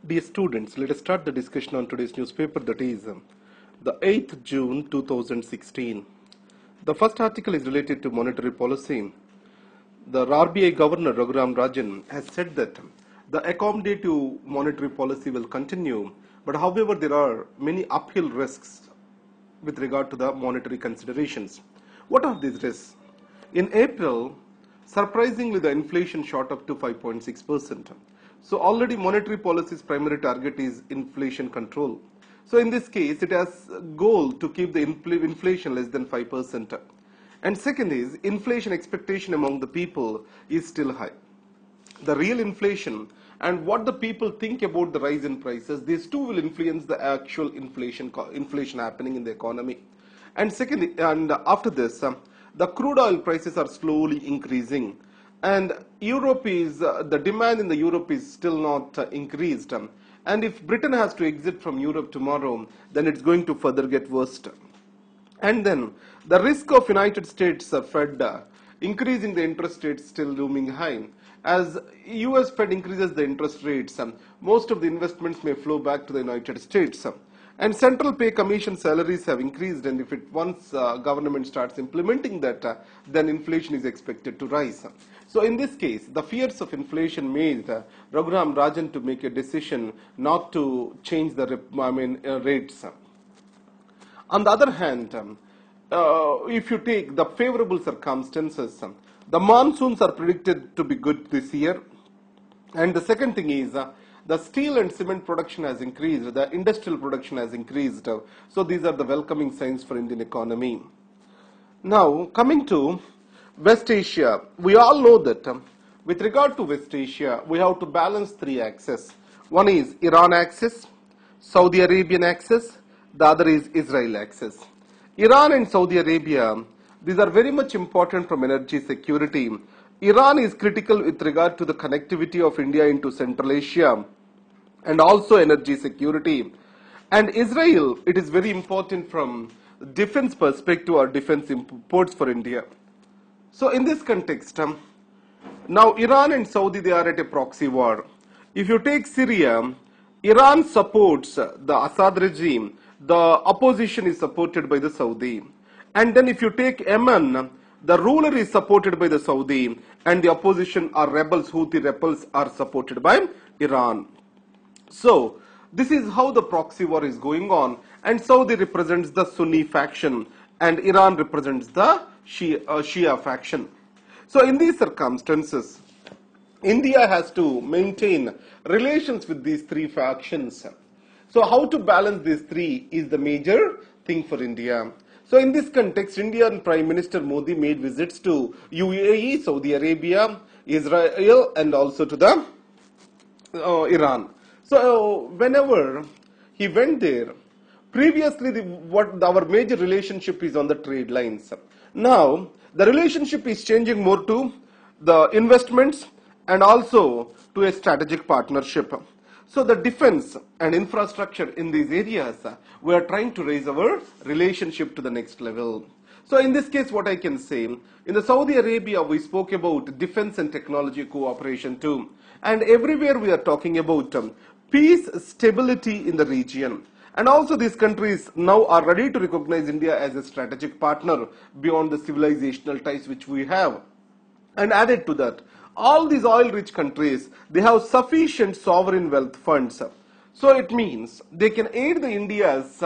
Dear students, let us start the discussion on today's newspaper, that is the 8th June 2016. The first article is related to monetary policy. The RBI Governor Raghuram Rajan has said that the accommodative monetary policy will continue, but however there are many uphill risks with regard to the monetary considerations. What are these risks? In April, surprisingly the inflation shot up to 5.6%. So already monetary policy's primary target is inflation control. So in this case, it has a goal to keep the inflation less than 5%. And second is, inflation expectation among the people is still high. The real inflation and what the people think about the rise in prices, these two will influence the actual inflation happening in the economy. And second, and after this, the crude oil prices are slowly increasing. And Europe is, the demand in the Europe is still not increased. And if Britain has to exit from Europe tomorrow, then it's going to further get worse. And then the risk of United States Fed increasing the interest rates still looming high. As US Fed increases the interest rates, most of the investments may flow back to the United States. And central pay commission salaries have increased, and if it once government starts implementing that, then inflation is expected to rise. So in this case, the fears of inflation made Raghuram Rajan to make a decision not to change the rates. On the other hand, if you take the favorable circumstances, the monsoons are predicted to be good this year. And the second thing is, the steel and cement production has increased, the industrial production has increased. So these are the welcoming signs for Indian economy. Now, coming to West Asia, we all know that with regard to West Asia, we have to balance three axes. One is Iran axis, Saudi Arabian axis, the other is Israel axis. Iran and Saudi Arabia, these are very much important from energy security. Iran is critical with regard to the connectivity of India into Central Asia and also energy security. And Israel, it is very important from defense perspective or defense imports for India. So in this context, now Iran and Saudi, they are at a proxy war. If you take Syria, Iran supports the Assad regime, the opposition is supported by the Saudi. And then if you take Yemen, the ruler is supported by the Saudi, and the opposition are rebels, Houthi rebels are supported by Iran. So this is how the proxy war is going on, and Saudi represents the Sunni faction and Iran represents the Shia faction. So in these circumstances, India has to maintain relations with these three factions. So how to balance these three is the major thing for India. So in this context, Indian Prime Minister Modi made visits to UAE, Saudi Arabia, Israel, and also to the Iran. So whenever he went there, previously our major relationship is on the trade lines. Now the relationship is changing more to the investments and also to a strategic partnership. So the defense and infrastructure in these areas, we are trying to raise our relationship to the next level. So in this case, what I can say, in the Saudi Arabia, we spoke about defense and technology cooperation too. And everywhere we are talking about peace, stability in the region. And also these countries now are ready to recognize India as a strategic partner beyond the civilizational ties which we have. And added to that, all these oil-rich countries, they have sufficient sovereign wealth funds. So it means they can aid the India's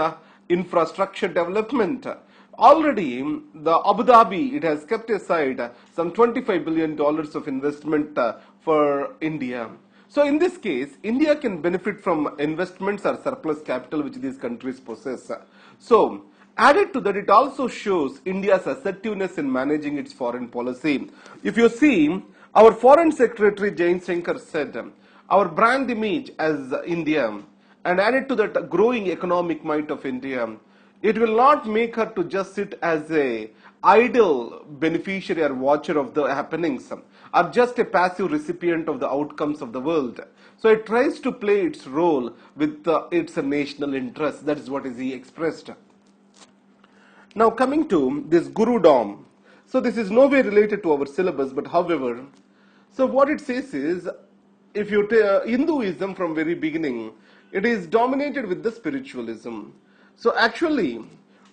infrastructure development. Already, the Abu Dhabi, it has kept aside some $25 billion of investment for India. So in this case, India can benefit from investments or surplus capital which these countries possess. So added to that, it also shows India's assertiveness in managing its foreign policy. If you see, our Foreign Secretary Jain Shankar said, our brand image as India, and added to that growing economic might of India, it will not make her to just sit as a idle beneficiary or watcher of the happenings, or just a passive recipient of the outcomes of the world. So it tries to play its role with its national interest. That is what he expressed. Now coming to this gurudom. So this is no way related to our syllabus, but however, so what it says is, if you Hinduism from very beginning, it is dominated with the spiritualism. So actually,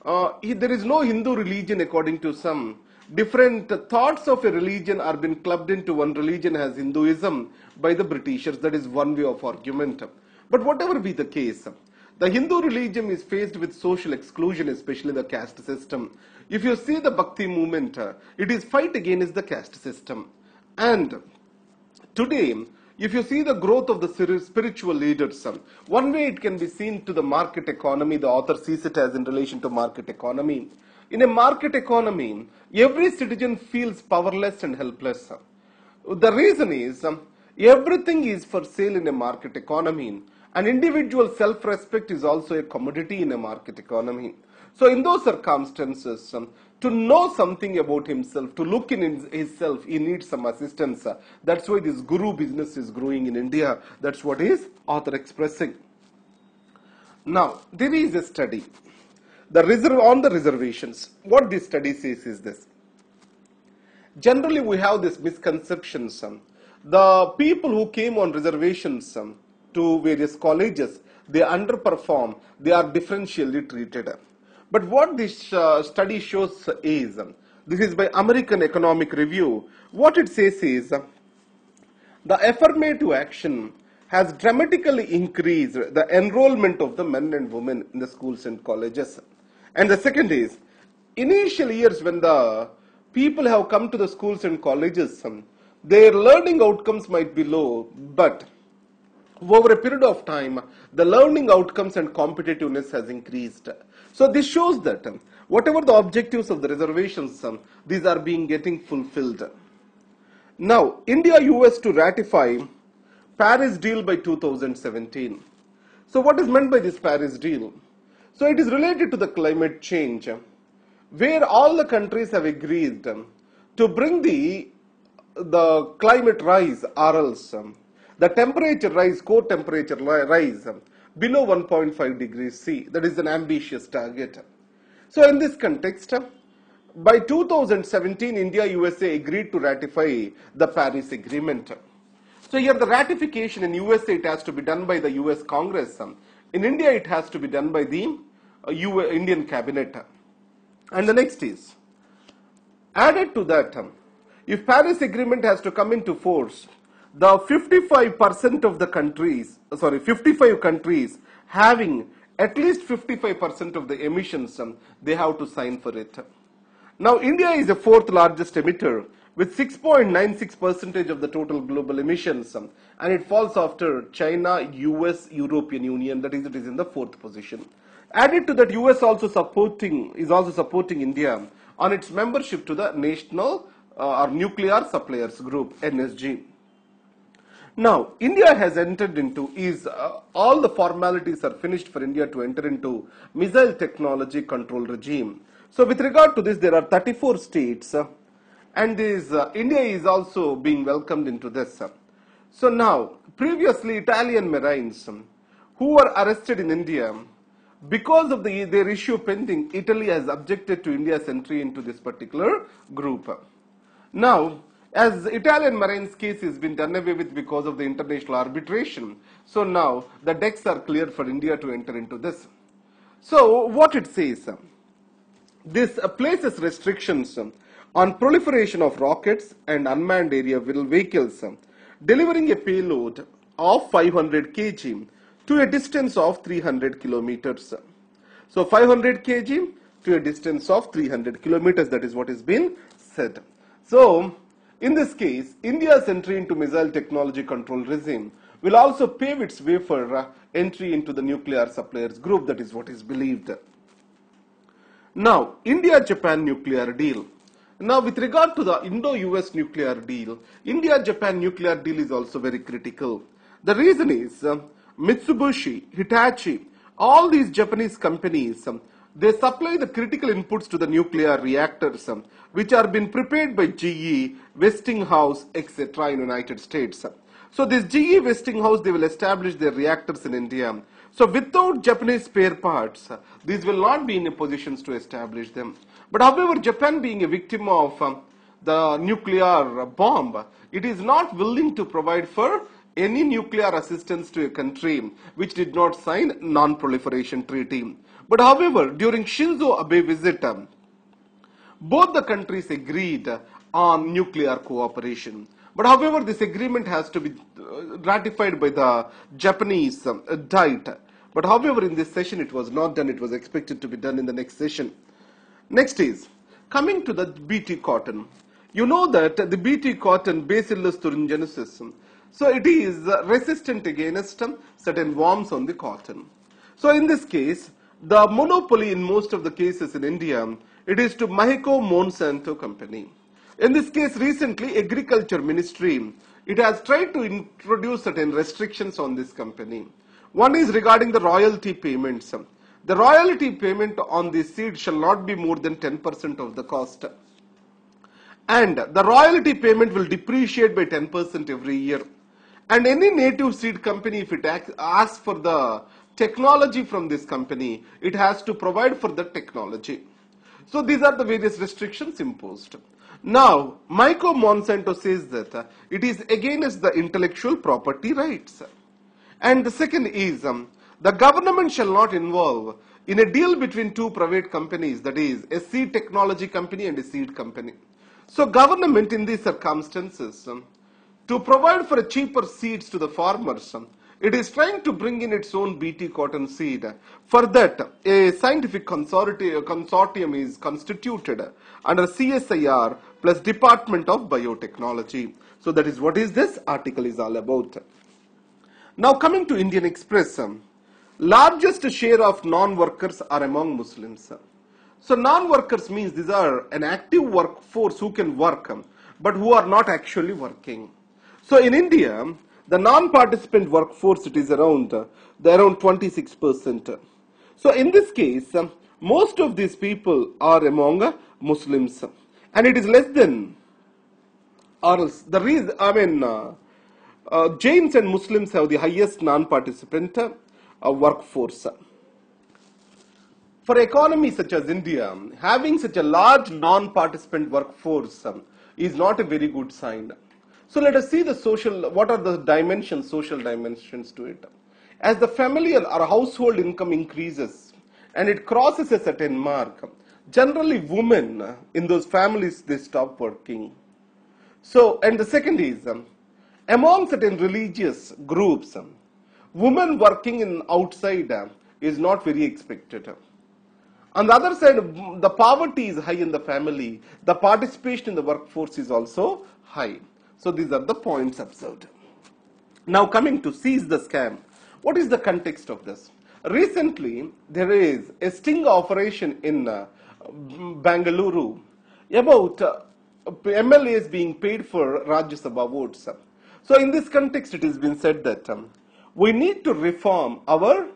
there is no Hindu religion according to some. Different thoughts of a religion are been clubbed into one religion as Hinduism by the Britishers. That is one way of argument. But whatever be the case, the Hindu religion is faced with social exclusion, especially the caste system. If you see the Bhakti movement, it is fight against the caste system. And today, if you see the growth of the spiritual leaders, one way it can be seen to the market economy, the author sees it as in relation to market economy. In a market economy, every citizen feels powerless and helpless. The reason is, everything is for sale in a market economy. An individual self-respect is also a commodity in a market economy. So in those circumstances, to know something about himself, to look in himself, he needs some assistance. That's why this guru business is growing in India. That's what is author expressing. Now, there is a study on the reservations. What this study says is this. Generally, we have this misconception. The people who came on reservations to various colleges, they underperform, they are differentially treated. But what this study shows is, this is by American Economic Review, what it says is, the affirmative action has dramatically increased the enrollment of the men and women in the schools and colleges. And the second is, initial years when the people have come to the schools and colleges, their learning outcomes might be low, but over a period of time, the learning outcomes and competitiveness has increased. So this shows that whatever the objectives of the reservations, these are getting fulfilled. Now, India-US to ratify Paris deal by 2017. So what is meant by this Paris deal? So it is related to the climate change, where all the countries have agreed to bring the climate rise, or else the temperature rise, core temperature rise below 1.5 degrees C. That is an ambitious target. So in this context, by 2017, India, USA agreed to ratify the Paris Agreement. So here the ratification in USA, it has to be done by the US Congress. In India, it has to be done by the Indian Cabinet. And the next is, added to that, if Paris Agreement has to come into force, the 55 countries having at least 55% of the emissions, they have to sign for it. Now, India is the fourth largest emitter with 6.96% of the total global emissions, and it falls after China, US, European Union, that is, it is in the fourth position. Added to that, US is also supporting India on its membership to the National or Nuclear Suppliers Group, NSG. Now, India has entered into, all the formalities are finished for India to enter into missile technology control regime. So with regard to this, there are 34 states, and India is also being welcomed into this. So now, previously Italian Marines who were arrested in India, because of their issue pending, Italy has objected to India's entry into this particular group. Now, as Italian Marines case has been done away with because of the international arbitration, so now the decks are clear for India to enter into this. So what it says, this places restrictions on proliferation of rockets and unmanned aerial vehicles delivering a payload of 500 kg to a distance of 300 kilometers. So 500 kg to a distance of 300 kilometers, that is what is being said. So in this case, India's entry into missile technology control regime will also pave its way for entry into the nuclear suppliers group, that is what is believed. Now, India-Japan nuclear deal. Now, with regard to the Indo-US nuclear deal, India-Japan nuclear deal is also very critical. The reason is, Mitsubishi, Hitachi, all these Japanese companies, they supply the critical inputs to the nuclear reactors, which are being prepared by GE, Westinghouse, etc. in United States. So this GE Westinghouse, they will establish their reactors in India. So without Japanese spare parts, these will not be in a position to establish them. But however, Japan being a victim of the nuclear bomb, it is not willing to provide for any nuclear assistance to a country which did not sign non-proliferation treaty. But however, during Shinzo Abe visit, both the countries agreed on nuclear cooperation. But however, this agreement has to be ratified by the Japanese Diet. But however, in this session it was not done. It was expected to be done in the next session. Next is coming to the Bt cotton. You know that the Bt cotton, Bacillus thuringiensis, so it is resistant against certain worms on the cotton. So in this case, the monopoly in most of the cases in India, it is to Maheko Monsanto company. In this case, recently, Agriculture Ministry, it has tried to introduce certain restrictions on this company. One is regarding the royalty payments. The royalty payment on the seed shall not be more than 10% of the cost. And the royalty payment will depreciate by 10% every year. And any native seed company, if it asks for the technology from this company, it has to provide for the technology. So these are the various restrictions imposed. Now, Maheko Monsanto says that it is against the intellectual property rights. And the second is, the government shall not involve in a deal between two private companies, that is, a seed technology company and a seed company. So government in these circumstances, to provide for a cheaper seeds to the farmers, it is trying to bring in its own Bt cotton seed. For that, a scientific consortium is constituted under CSIR plus Department of Biotechnology. So that is what is this article is all about. Now coming to Indian Express, largest share of non-workers are among Muslims. So non-workers means these are an active workforce who can work, but who are not actually working. So in India, the non-participant workforce, it is around 26%. So in this case, most of these people are among Muslims, and it is less than, or else the reason, Jains and Muslims have the highest non-participant workforce. For economies such as India, having such a large non-participant workforce is not a very good sign. So let us see the what are the dimensions, social dimensions to it. As the familial or household income increases and it crosses a certain mark, generally women in those families, they stop working. So, and the second is, among certain religious groups, women working in outside is not very expected. On the other side, the poverty is high in the family. The participation in the workforce is also high. So these are the points observed. Now coming to seize the scam. What is the context of this? Recently, there is a sting operation in Bangalore about MLAs being paid for Rajya Sabha votes. So in this context, it has been said that we need to reform our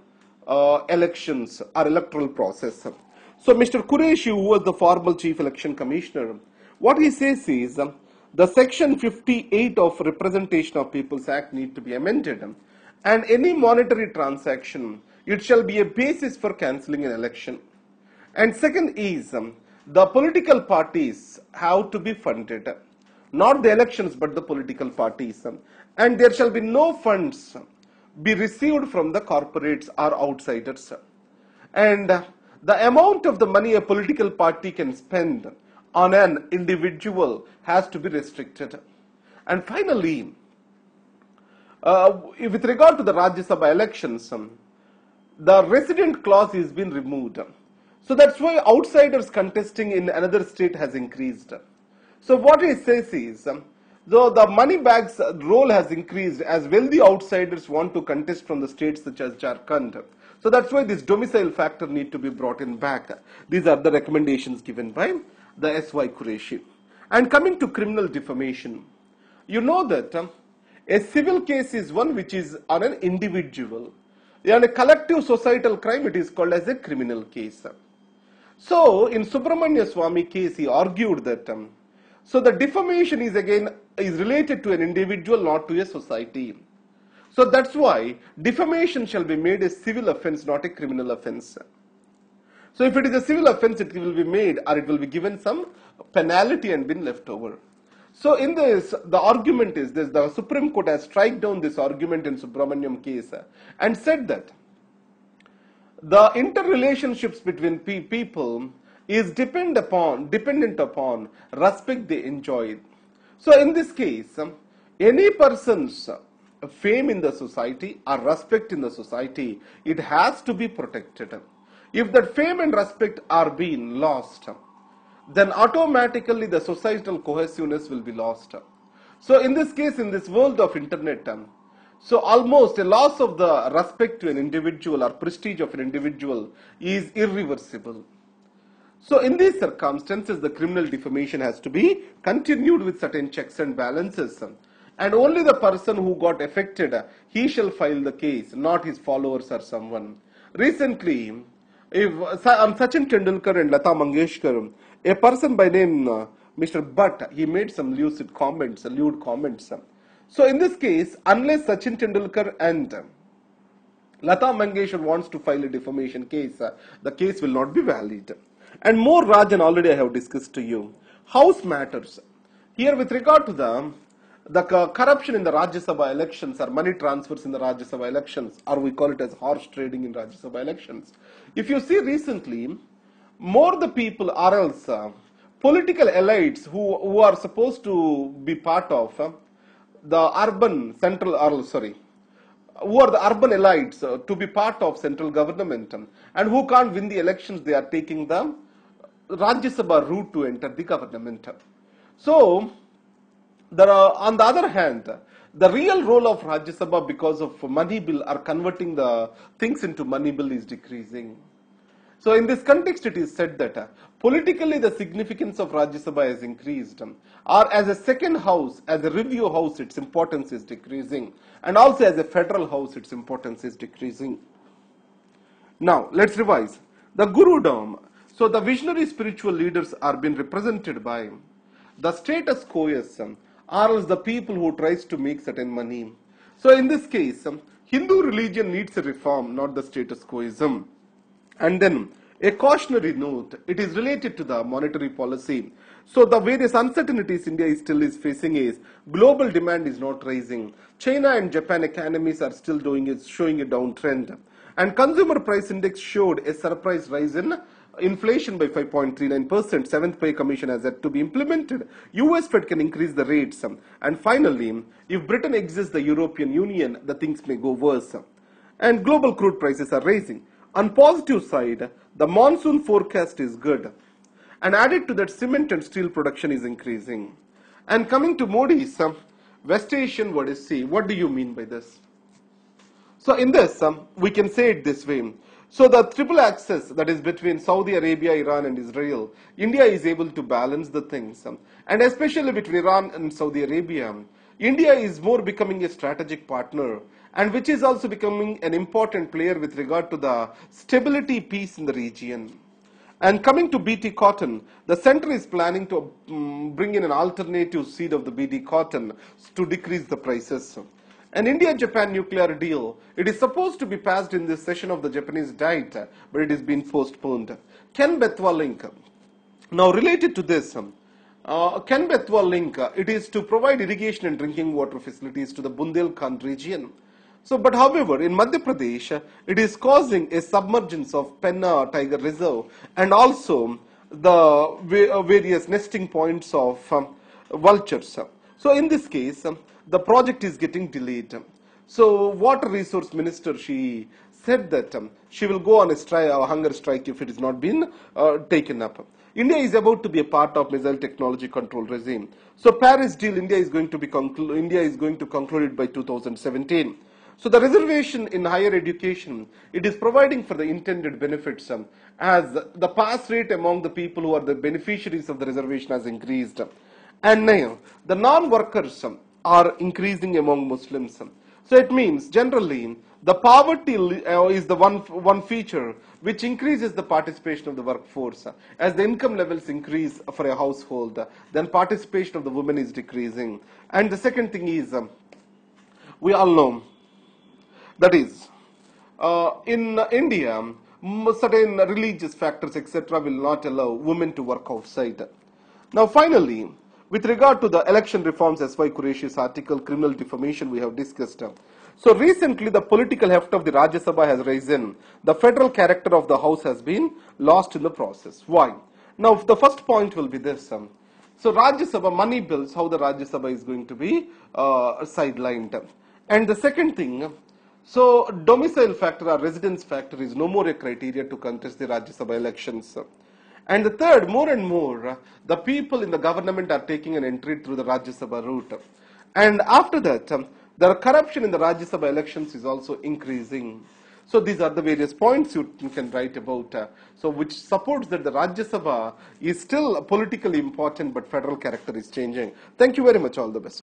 elections, our electoral process. So Mr. Qureshi, who was the former Chief Election Commissioner, what he says is the Section 58 of Representation of People's Act need to be amended, and any monetary transaction, it shall be a basis for cancelling an election. And second is the political parties have to be funded, not the elections but the political parties, and there shall be no funds be received from the corporates or outsiders, and the amount of the money a political party can spend on an individual has to be restricted. And finally, with regard to the Rajya Sabha elections, the resident clause has been removed. So that's why outsiders contesting in another state has increased. So what he says is, though the money bags role has increased as wealthy outsiders want to contest from the states such as Jharkhand. So that's why this domicile factor need to be brought in back. These are the recommendations given by the S.Y. Qureshi. And coming to criminal defamation, you know that a civil case is one which is on an individual. On a collective societal crime, it is called as a criminal case. So in Subramanya Swamy case, he argued that so the defamation is related to an individual, not to a society. So that's why defamation shall be made a civil offense, not a criminal offense. So if it is a civil offense, it will be made or it will be given some penalty and been left over. So in this, the argument is this: the Supreme Court has struck down this argument in Subramaniam case and said that the interrelationships between people is dependent upon respect they enjoy. So in this case, any person's fame in the society or respect in the society, it has to be protected. If that fame and respect are being lost, then automatically the societal cohesiveness will be lost. So in this case, in this world of internet, so almost a loss of the respect to an individual or prestige of an individual is irreversible. So in these circumstances, the criminal defamation has to be continued with certain checks and balances. And only the person who got affected, he shall file the case, not his followers or someone. Recently, if Sachin Tendulkar and Lata Mangeshkar, a person by name Mr. Bhatt, he made some lewd comments. So in this case, unless Sachin Tendulkar and Lata Mangeshkar wants to file a defamation case, the case will not be valid. And more, Rajan, already I have discussed to you. House matters. Here with regard to the corruption in the Rajya Sabha elections or money transfers in the Rajya Sabha elections, or we call it as horse trading in Rajya Sabha elections. If you see recently, more the people or else political elites who are supposed to be part of the urban central, who are the urban elites to be part of central government and who can't win the elections, they are taking the Rajya Sabha route to enter the government. So, on the other hand, the real role of Rajya Sabha because of money bill or converting the things into money bill is decreasing. So in this context, it is said that politically the significance of Rajya Sabha has increased, or as a second house, as a review house, its importance is decreasing, and also as a federal house, its importance is decreasing. Now, let's revise. The gurudom. So the visionary spiritual leaders are being represented by the status quoists, or else the people who tries to make certain money. So in this case, Hindu religion needs a reform, not the status quoism. And then a cautionary note, it is related to the monetary policy. So the various uncertainties India still is facing is global demand is not rising. China and Japan economies are still showing a downtrend. And consumer price index showed a surprise rise in inflation by 5.39%. Seventh pay commission has yet to be implemented. US Fed can increase the rates. And finally, if Britain exits the European Union, the things may go worse. And global crude prices are rising. On positive side, the monsoon forecast is good. And added to that, cement and steel production is increasing. And coming to Modi's West Asian Odyssey, what do you mean by this? So in this, we can say it this way. So the triple axis that is between Saudi Arabia, Iran and Israel, India is able to balance the things. And especially between Iran and Saudi Arabia, India is more becoming a strategic partner, and which is also becoming an important player with regard to the stability peace in the region. And coming to BT cotton, the center is planning to bring in an alternative seed of the BT cotton to decrease the prices. An India-Japan nuclear deal, it is supposed to be passed in this session of the Japanese Diet, but it is being postponed. Ken Betwa link. Now related to this, Ken Betwa link, it is to provide irrigation and drinking water facilities to the Bundelkhand region. So, but however, in Madhya Pradesh, it is causing a submergence of Penna Tiger Reserve and also the various nesting points of vultures. So, in this case, the project is getting delayed. So, Water Resource Minister, she said that she will go on a hunger strike if it is not been taken up. India is about to be a part of missile technology control regime. So, Paris deal, India is going to conclude it by 2017. So the reservation in higher education, it is providing for the intended benefits as the pass rate among the people who are the beneficiaries of the reservation has increased. And now the non-workers are increasing among Muslims. So it means generally the poverty is the one feature which increases the participation of the workforce. As the income levels increase for a household, then participation of the women is decreasing. And the second thing is, we all know, that is, in India, certain religious factors, etc., will not allow women to work outside. Now, finally, With regard to the election reforms, S.Y. Qureshi's article, criminal defamation, we have discussed. So recently, the political heft of the Rajya Sabha has risen. The federal character of the House has been lost in the process. Why? Now, the first point will be this. So Rajya Sabha, money bills, how the Rajya Sabha is going to be sidelined. And the second thing, so domicile factor or residence factor is no more a criteria to contest the Rajya Sabha elections. And the third, more and more, the people in the government are taking an entry through the Rajya Sabha route. And after that, the corruption in the Rajya Sabha elections is also increasing. So these are the various points you can write about. So which supports that the Rajya Sabha is still politically important, but federal character is changing. Thank you very much. All the best.